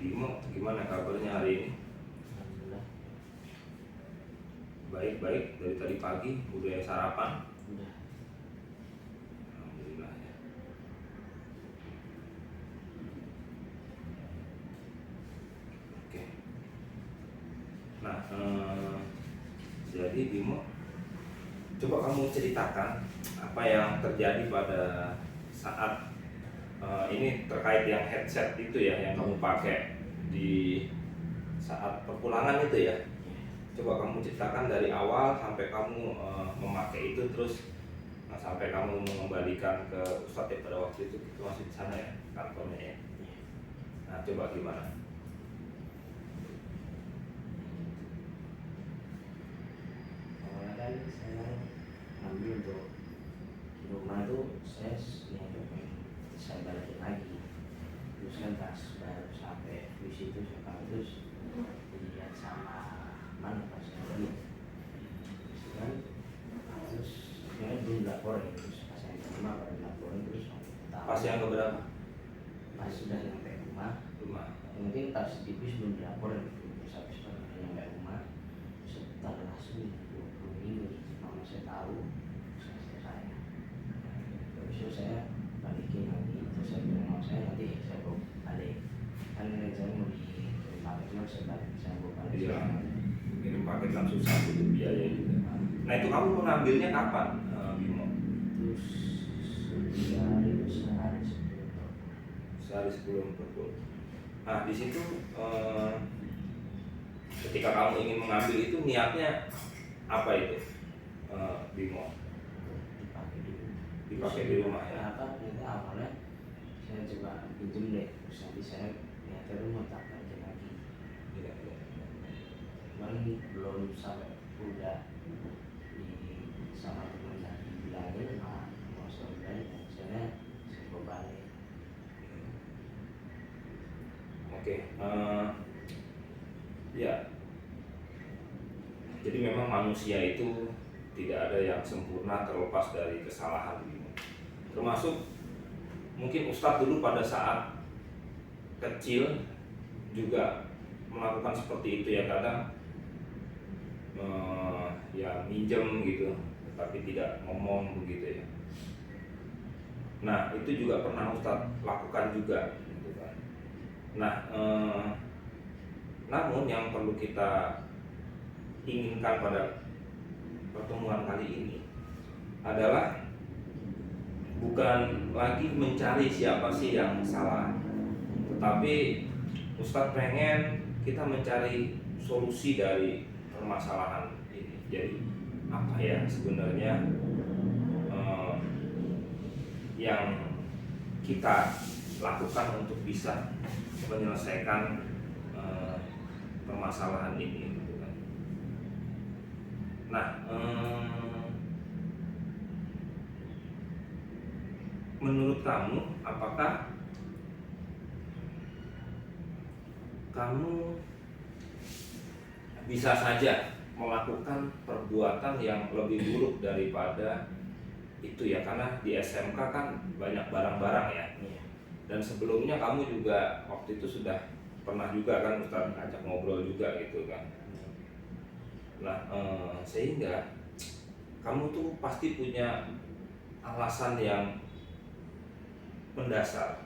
Bimo, gimana kabarnya hari ini? Alhamdulillah. Baik-baik, dari tadi pagi udah sarapan? Udah. Alhamdulillah ya. Oke. Nah, jadi Bimo, coba kamu ceritakan apa yang terjadi pada saat ini terkait yang headset itu ya yang kamu pakai di saat perpulangan itu ya. Coba kamu ceritakan dari awal sampai kamu memakai itu, terus sampai kamu mengembalikan ke Ustadz ya pada waktu itu kita masih di sana ya kantornya ya. Nah coba gimana? Awalnya kan saya ngambil untuk di rumah tuh saya balikin lagi. Terus kan pas baru sampai di situ saya terus dilihat sama mana pas saya beli. Terus kan terus saya belum laporin, terus pas saya terima baru laporin, terus tahu. Pas yang keberapa? Pas sudah sampai rumah. Mungkin pas di bis belum dilaporin, terus habis nyampe rumah setelah langsung 20 minggu mama saya tahu saya terus saya balikin lagi, terus saya bilang mau saya nanti saya bawa balik kan saya mau dikirim paket, cuma saya bawa balik. Iya, kirim paket kan susah butuh biaya juga. Nah itu kamu mengambilnya kapan, Bimo? Terus Sehari sebelum perpul. Nah di situ ketika kamu ingin mengambil itu niatnya apa itu, Bimo? Dipakai di rumah ya? Nanti awalnya saya coba pinjam deh, terus nanti saya niatnya mau tak balik lagi. Iya. Cuman belum sampai udah di sama teman lagi bilangin mau saya bilang saya bawa balik. Oke, ya. Jadi memang manusia itu tidak ada yang sempurna terlepas dari kesalahan, termasuk mungkin Ustadz dulu pada saat kecil juga melakukan seperti itu ya, kadang ya minjem gitu tapi tidak ngomong begitu ya. Nah itu juga pernah Ustadz lakukan juga gitu kan. Nah namun yang perlu kita inginkan pada pertemuan kali ini adalah bukan lagi mencari siapa sih yang salah, tetapi Ustadz pengen kita mencari solusi dari permasalahan ini. Jadi apa ya sebenarnya yang kita lakukan untuk bisa menyelesaikan permasalahan ini gitu kan. Nah menurut kamu apakah kamu bisa saja melakukan perbuatan yang lebih buruk daripada itu ya, karena di SMK kan banyak barang-barang ya. Dan sebelumnya kamu juga waktu itu sudah pernah juga kan Ustaz ajak ngobrol juga gitu kan. Nah sehingga kamu tuh pasti punya alasan yang mendasar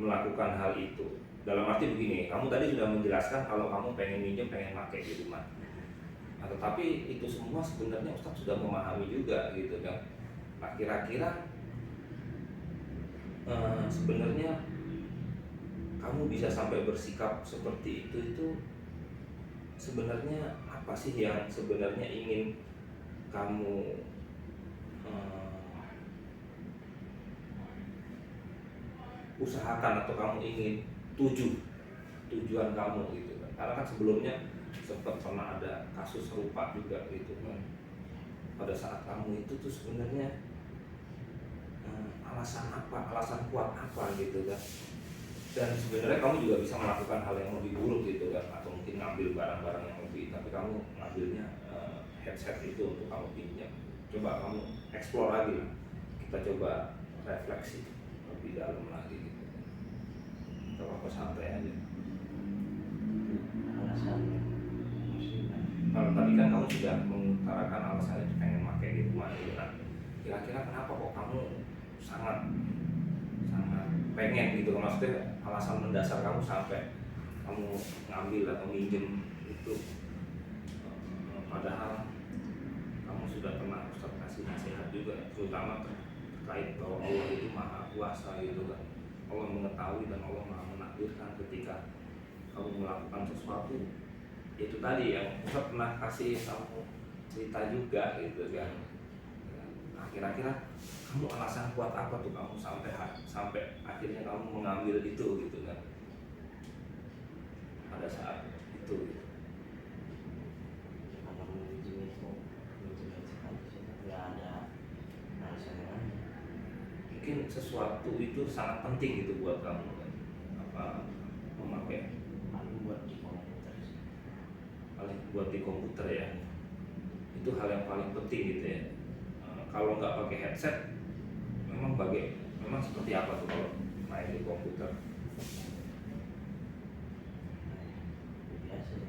melakukan hal itu. Dalam arti begini, kamu tadi sudah menjelaskan kalau kamu pengen minjem, pengen pakai di rumah. Nah, tetapi itu semua sebenarnya Ustaz sudah memahami juga gitu kan. Nah kira-kira sebenarnya kamu bisa sampai bersikap seperti itu sebenarnya apa sih yang sebenarnya ingin kamu usahakan atau kamu ingin tujuan kamu gitu kan. Karena kan sebelumnya sempat pernah ada kasus serupa juga gitu kan. Pada saat kamu itu tuh sebenarnya alasan apa, alasan kuat apa gitu kan. Dan sebenarnya kamu juga bisa melakukan hal yang lebih buruk gitu kan, atau mungkin ngambil barang-barang yang lebih, tapi kamu ngambilnya headset itu untuk kamu pinjam. Coba kamu explore lagi lah. Kita coba refleksi lebih dalam lagi gitu. Gak apa-apa, santai aja. alasan musiman. Kalau tadi kan kamu sudah mengutarakan alasannya pengen pakai di rumah itu. Nah, kira-kira kenapa kok kamu sangat sangat pengen gitu? Maksudnya alasan mendasar kamu sampai kamu ngambil atau minjem itu, padahal kamu sudah pernah Ustaz kasih nasihat juga, terutama terkait bahwa Allah itu maha kuasa gitu kan. Allah mengetahui dan Allah maha menakdirkan ketika kamu melakukan sesuatu. Itu tadi yang Ustaz pernah kasih kamu cerita juga gitu kan. Nah, kira-kira kamu alasan kuat apa tuh kamu sampai akhirnya kamu mengambil itu gitu kan pada saat itu gitu. Kalau minjem itu minjem aja sih, nggak ada alasan yang lain. Mungkin sesuatu itu sangat penting gitu buat kamu kan, apa memakai Paling buat di komputer sih. paling buat di komputer ya, itu hal yang paling penting gitu ya. Kalau nggak pakai headset memang seperti apa tuh kalau main di komputer? Biasa sih.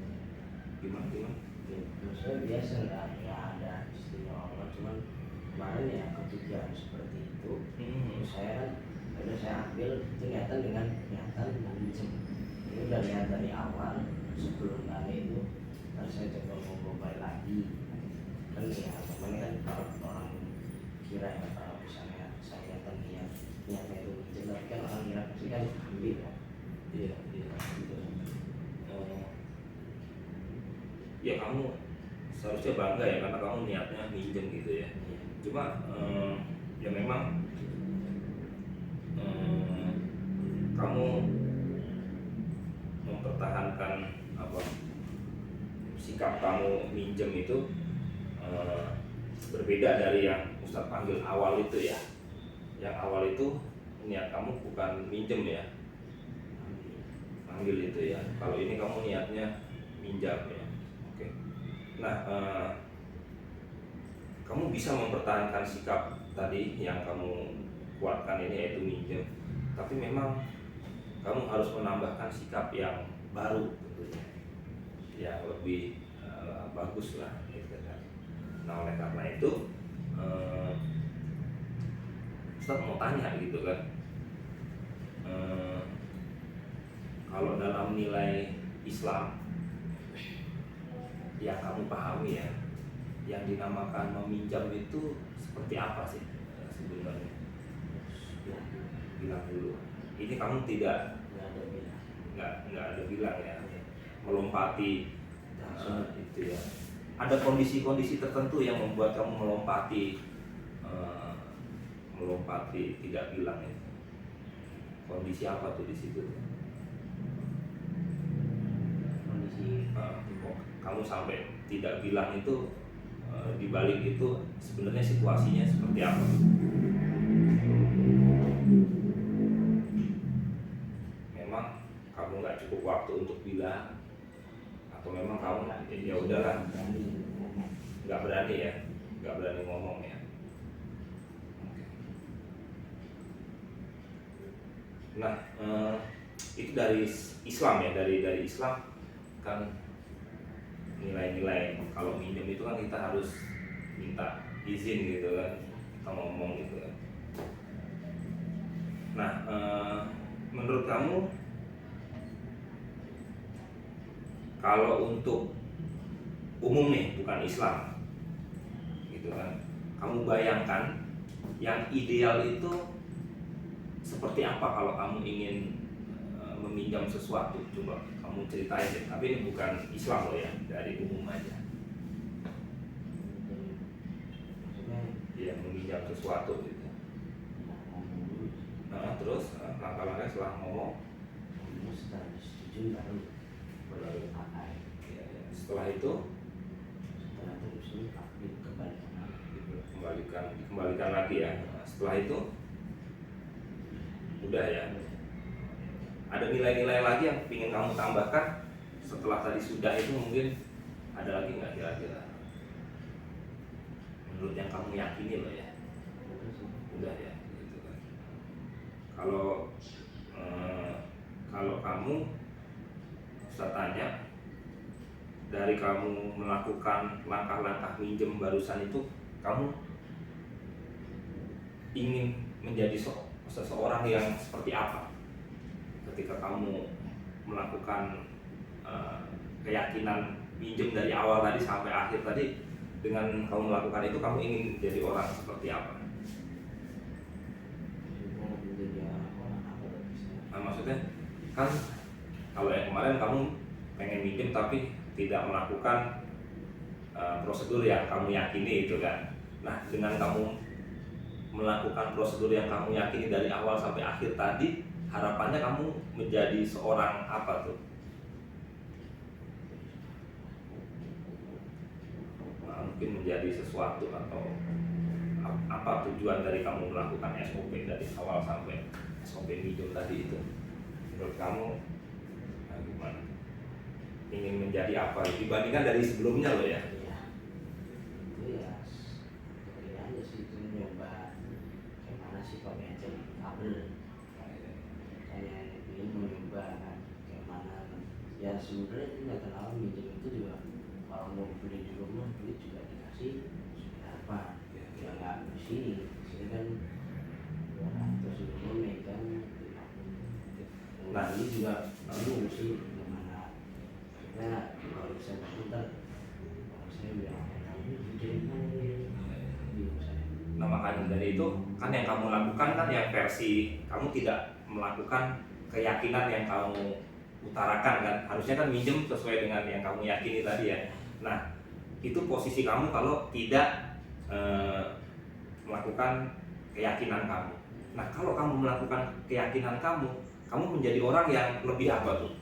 Gimana? Maksudnya biasa, nggak ada istimewa Allah, cuman kemarin ya ketika seperti itu terus saya kan udah saya ambil itu dengan niatan meminjam. Ini udah niat dari awal sebelum kali itu, terus saya coba ngobrol lagi kan ya temen kan kalau orang kira ya kalau misalnya saya niatnya itu minjem, tapi kan orang kira pasti kan ambil ya. Iya gitu. Ya kamu seharusnya bangga ya karena kamu niatnya minjem gitu ya. Cuma ya memang kamu mempertahankan apa sikap kamu minjem itu berbeda dari yang Ustadz panggil awal itu ya. Yang awal itu niat kamu bukan minjem ya, ambil itu ya. Kalau ini kamu niatnya minjam ya. Oke. Nah, kamu bisa mempertahankan sikap tadi yang kamu kuatkan ini yaitu minjem. Tapi memang kamu harus menambahkan sikap yang baru tentunya, yang lebih bagus lah gitu kan. Nah oleh karena itu Ustaz mau tanya gitu kan, kalau dalam nilai Islam yang kamu pahami ya, yang dinamakan meminjam itu seperti apa sih sebenarnya? Ya, bilang dulu. Ini kamu tidak nggak ada bilang ya, melompati itu ya. Ada kondisi-kondisi tertentu yang membuat kamu melompati tidak bilang ya. Kondisi apa tuh di situ? Kondisi Kamu sampai tidak bilang itu, di balik itu sebenarnya situasinya seperti apa? Memang kamu nggak cukup waktu untuk bilang, atau memang kamu ya udahlah nggak berani ngomong ya. Nah itu dari Islam ya, dari Islam kan nilai-nilai kalau minjem itu kan kita harus minta izin gitu kan, kita ngomong gitu kan. Nah menurut kamu kalau untuk umum nih, bukan Islam gitu kan, kamu bayangkan yang ideal itu seperti apa kalau kamu ingin meminjam sesuatu? Coba kamu ceritain deh, tapi ini bukan Islam loh ya, dari umum aja. Ya meminjam sesuatu gitu. Nah, terus langkah-langkah setelah ngomong, setelah disetujui baru pakai. ya, setelah itu dikembalikan lagi ya. Nah, setelah itu udah ya. Ada nilai-nilai lagi yang ingin kamu tambahkan setelah tadi sudah itu, mungkin ada lagi nggak kira-kira? Menurut yang kamu yakini loh ya. Udah ya gitu kan. Kalau kamu, saya tanya, dari kamu melakukan langkah-langkah minjem barusan itu, kamu ingin menjadi seseorang yang seperti apa ketika kamu melakukan keyakinan minjem dari awal tadi sampai akhir tadi? Dengan kamu melakukan itu, kamu ingin jadi orang seperti apa? Mau menjadi orang apa tuh misalnya? Nah, maksudnya kan kalau yang kemarin kamu pengen minjem tapi tidak melakukan prosedur yang kamu yakini itu kan. Nah, dengan kamu melakukan prosedur yang kamu yakini dari awal sampai akhir tadi, harapannya kamu menjadi seorang apa tuh? Nah, mungkin menjadi sesuatu, atau apa tujuan dari kamu melakukan SOP dari awal sampai SOP minjem tadi itu? Menurut kamu gimana? Ingin menjadi apa dibandingkan dari sebelumnya loh ya? Iya, itu ya seperti aja sih, itu nyoba gimana sih pakai aja kabel, kayak ini mau nyoba kan gimana kan. Ya sebenarnya itu nggak terlalu minjem itu juga, kalau mau beli di rumah beli juga dikasih berapa ya nggak di sini kan 200 ribu megang 50. Nah ini juga bingung sih gimana ya, kalau bisa bentar kalau saya bilang ini jadi bingung saya. Nah, makanya dari itu kan yang kamu lakukan kan yang versi kamu tidak melakukan keyakinan yang kamu utarakan kan. Harusnya kan minjem sesuai dengan yang kamu yakini tadi ya. Nah, itu posisi kamu kalau tidak melakukan keyakinan kamu. Nah, kalau kamu melakukan keyakinan kamu menjadi orang yang lebih apa tuh?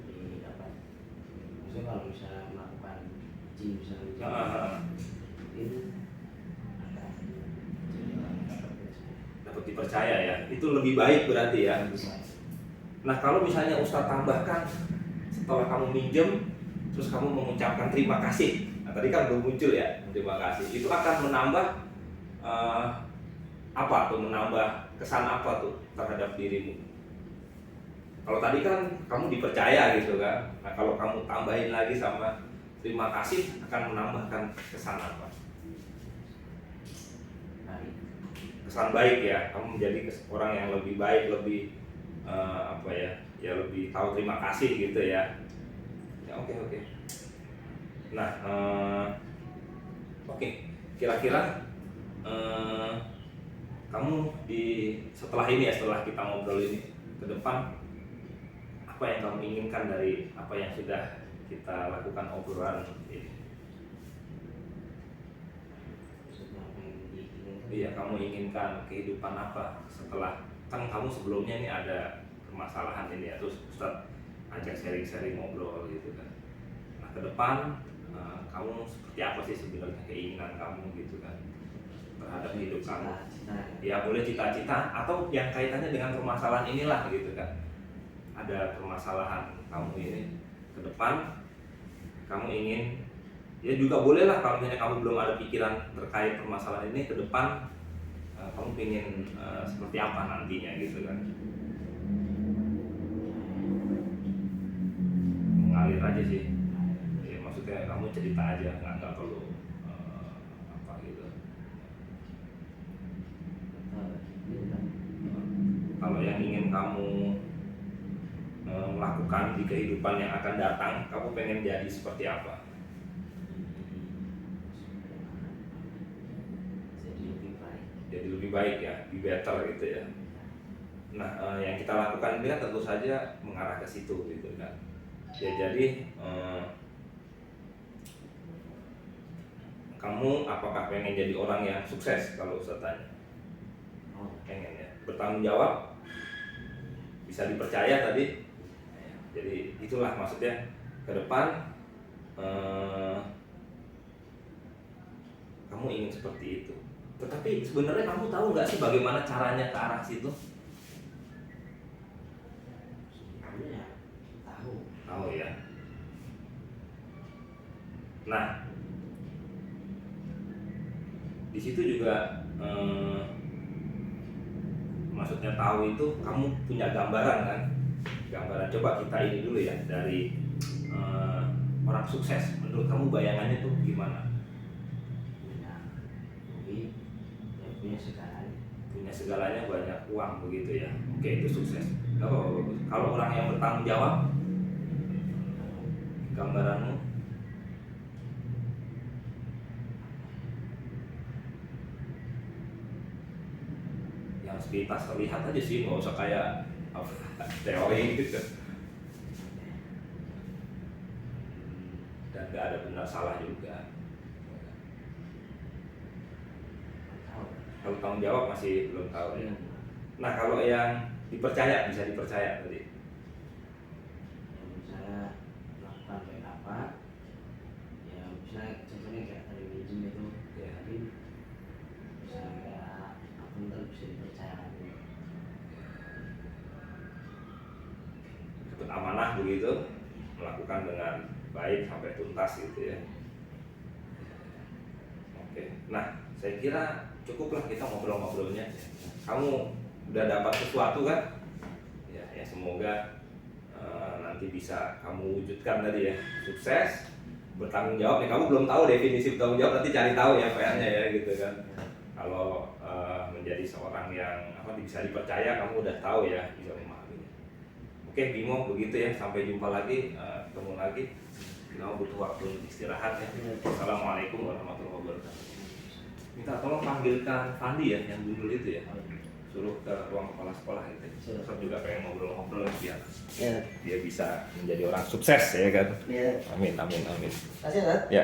Jadi dapat, maksudnya kalau misalnya melakukan gym misalnya mungkin akan jadi orang yang Dapat dipercaya ya. Itu lebih baik berarti ya. bisa. Nah, kalau misalnya Ustadz tambahkan setelah kamu minjem terus kamu mengucapkan terima kasih. Nah, tadi kan belum muncul ya, terima kasih. Itu akan menambah apa tuh? Menambah kesan apa tuh terhadap dirimu? Kalau tadi kan kamu dipercaya gitu kan. Nah, kalau kamu tambahin lagi sama terima kasih, akan menambahkan kesan apa? Baik. Kesan baik ya. Kamu menjadi orang yang lebih baik, lebih apa ya? Ya lebih tahu terima kasih gitu ya. Ya oke. Nah, oke. Kira-kira kamu setelah ini ya, setelah kita ngobrol ini ke depan, apa yang kamu inginkan dari apa yang sudah kita lakukan obrolan ini? Maksudnya apa yang diinginkan? Iya, kamu inginkan kehidupan apa setelah, kan kamu sebelumnya ini ada permasalahan ini ya, terus Ustadz ajak sharing-sharing ngobrol gitu kan. Nah, ke depan kamu seperti apa sih sebenarnya keinginan kamu gitu kan terhadap hidup kamu? Ya boleh cita-cita atau yang kaitannya dengan permasalahan inilah gitu kan. Ada permasalahan kamu ini ke depan, kamu ingin, ya juga bolehlah kalau misalnya kamu belum ada pikiran terkait permasalahan ini ke depan, kamu ingin seperti apa nantinya gitu kan. Mengalir aja sih ya, maksudnya kamu cerita aja, nggak perlu apa gitu. Kalau yang ingin kamu melakukan di kehidupan yang akan datang, kamu pengen jadi seperti apa? Jadi lebih baik ya, be better gitu ya. Nah, yang kita lakukan ini kan tentu saja mengarah ke situ gitu kan. Ya jadi kamu apakah pengen jadi orang yang sukses kalau Ustaz tanya? Pengen ya, bertanggung jawab, bisa dipercaya tadi. Jadi itulah maksudnya ke depan kamu ingin seperti itu. Tetapi sebenarnya kamu tahu nggak sih bagaimana caranya ke arah situ? Sebenarnya tahu ya. Nah, di situ juga maksudnya tahu itu kamu punya gambaran kan? Gambaran, coba kita ini dulu ya dari orang sukses menurut kamu bayangannya tuh gimana? punya duit, ya punya segalanya. Punya segalanya, banyak uang begitu ya. Oke, itu sukses. Gak apa-apa, bagus. Kalau orang yang bertanggung jawab, gambaranmu? Yang sepintas terlihat aja sih, nggak usah kayak apa, teori gitu. Dan gak ada benar salah juga. Tahu. Kalau tanggung jawab masih belum tahu ya. Nah, kalau yang dipercaya, bisa dipercaya tadi. Yang misalnya melakukan kayak apa, ya misalnya contohnya kayak tadi minjem itu, Ya. tapi misalnya kayak aku ntar bisa dipercaya. Dapat amanah begitu, melakukan dengan baik sampai tuntas gitu ya. Oke, nah saya kira cukuplah kita ngobrol-ngobrolnya. Kamu udah dapat sesuatu kan? Ya semoga nanti bisa kamu wujudkan tadi ya. Sukses, bertanggung jawab. Ya kamu belum tahu definisi bertanggung jawab, nanti cari tahu ya PR-nya ya gitu kan. Kalau menjadi seorang yang bisa dipercaya, kamu udah tahu ya, bisa memahaminya. Oke Bimo, begitu ya, sampai jumpa lagi, ketemu lagi. Kamu butuh waktu untuk istirahat ya. Assalamualaikum warahmatullahi wabarakatuh. Minta tolong panggilkan Fandi ya, yang dulu itu ya, suruh ke ruang kepala sekolah itu. Saya juga pengen ngobrol-ngobrol biar dia bisa menjadi orang sukses ya kan. Iya. Amin amin amin. Kasih ya. Ya